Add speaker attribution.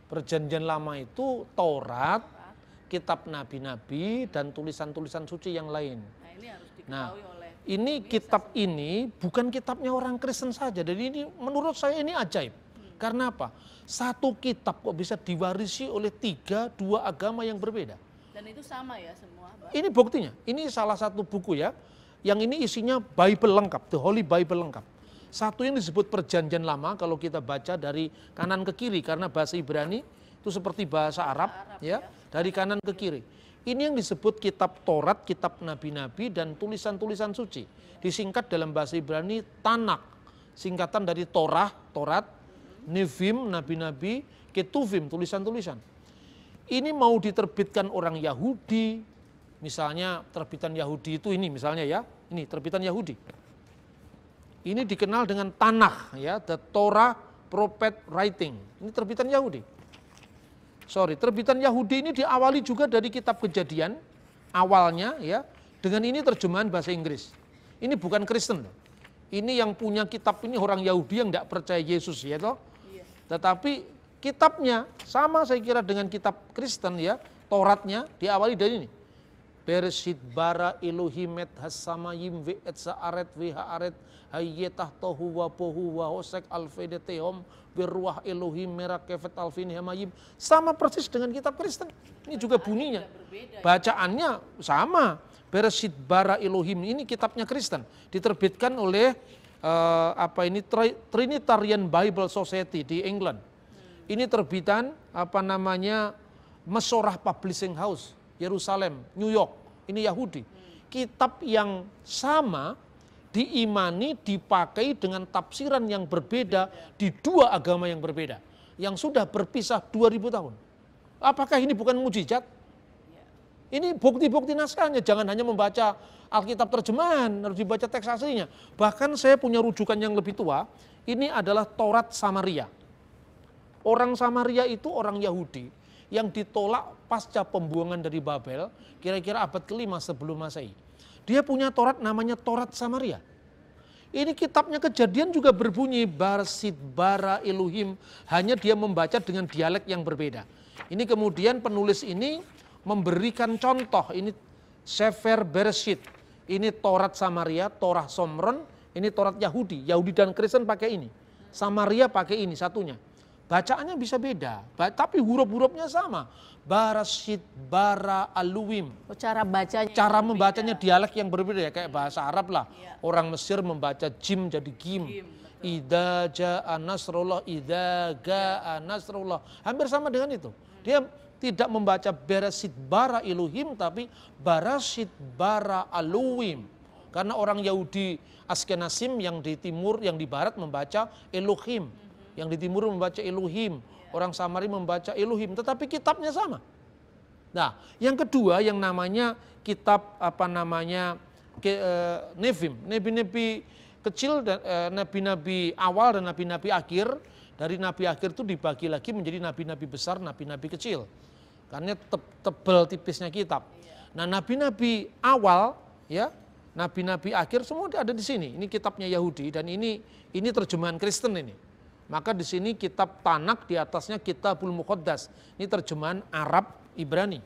Speaker 1: Perjanjian Lama itu Taurat, kitab nabi-nabi, dan tulisan-tulisan suci yang lain.
Speaker 2: Nah, ini harus
Speaker 1: Nah,
Speaker 2: diketahui oleh
Speaker 1: ini kitab ini bukan kitabnya orang Kristen saja. Jadi ini menurut saya ini ajaib. Karena apa? Satu kitab kok bisa diwarisi oleh dua agama yang berbeda.
Speaker 2: dan itu sama ya semua, Pak.
Speaker 1: Ini buktinya. Ini salah satu buku ya. Yang ini isinya Bible lengkap, The Holy Bible lengkap. Satu yang disebut Perjanjian Lama kalau kita baca dari kanan ke kiri karena bahasa Ibrani itu seperti bahasa Arab ya, dari kanan ke kiri. Ini yang disebut kitab Taurat, kitab nabi-nabi dan tulisan-tulisan suci. Disingkat dalam bahasa Ibrani Tanak. Singkatan dari Torah, Taurat, Nevim, nabi-nabi, Ketuvim, tulisan-tulisan. Ini mau diterbitkan orang Yahudi, misalnya terbitan Yahudi itu ini misalnya ya, ini terbitan Yahudi. Ini dikenal dengan Tanakh ya, The Torah Prophet Writing. Ini terbitan Yahudi. Terbitan Yahudi ini diawali juga dari kitab Kejadian awalnya ya, dengan ini terjemahan bahasa Inggris. Ini bukan Kristen. Ini yang punya kitab ini orang Yahudi yang tidak percaya Yesus ya toh. Tetapi kitabnya sama saya kira dengan kitab Kristen ya, Tauratnya diawali dari ini. Bereshit bara Elohim et hasamayim ve et saaret ve haaret hayyetah tohu wa pohu wa hosek alfedetehom berruah Elohim merah kefet alfin hamayim. Sama persis dengan kitab Kristen. Ini juga bunyinya. Bacaannya sama. Bereshit bara Elohim ini kitabnya Kristen. Diterbitkan oleh Trinitarian Bible Society di England. Ini terbitan Mesorah Publishing House, Yerusalem, New York. Ini Yahudi. Kitab yang sama diimani, dipakai dengan tafsiran yang berbeda di dua agama yang berbeda. Yang sudah berpisah 2000 tahun. Apakah ini bukan mujizat? Ini bukti-bukti naskahnya. Jangan hanya membaca Alkitab terjemahan, harus dibaca teks aslinya. Bahkan saya punya rujukan yang lebih tua. Ini adalah Taurat Samaria. Orang Samaria itu orang Yahudi yang ditolak pasca pembuangan dari Babel, kira-kira abad ke-5 sebelum Masehi. Dia punya Taurat namanya Taurat Samaria. Ini kitabnya Kejadian juga berbunyi Bereshit bara Elohim, hanya dia membaca dengan dialek yang berbeda. Ini kemudian penulis ini memberikan contoh, ini Sefer Bereshit, ini Taurat Samaria, Torah Somron, ini Taurat Yahudi. Yahudi dan Kristen pakai ini. Samaria pakai ini satunya. Bacaannya bisa beda, tapi huruf-hurufnya sama. Bereshit bara Elohim.
Speaker 2: Cara bacanya.
Speaker 1: Cara membacanya dialek yang berbeda ya, kayak bahasa Arab lah. Orang Mesir membaca jim jadi gim. Idza jaa nasrullah, idza gaa nasrullah. Hampir sama dengan itu. Dia tidak membaca Bereshit bara Elohim tapi Bereshit bara Elohim. Karena orang Yahudi Askenazim yang di timur, yang di barat membaca Elohim. Yang di timur membaca Elohim, orang Samaria membaca Elohim, tetapi kitabnya sama. Nah, yang kedua yang namanya kitab Nevim, nabi-nabi kecil dan nabi-nabi awal dan nabi-nabi akhir. Dari nabi akhir itu dibagi lagi menjadi nabi-nabi besar, nabi-nabi kecil. Karena tebal tipisnya kitab. Nah, nabi-nabi awal ya, nabi-nabi akhir semua ada di sini. Ini kitabnya Yahudi dan ini terjemahan Kristen ini. Maka di sini kitab Tanakh, di atasnya Kitabul Muqaddas. Ini terjemahan Arab Ibrani.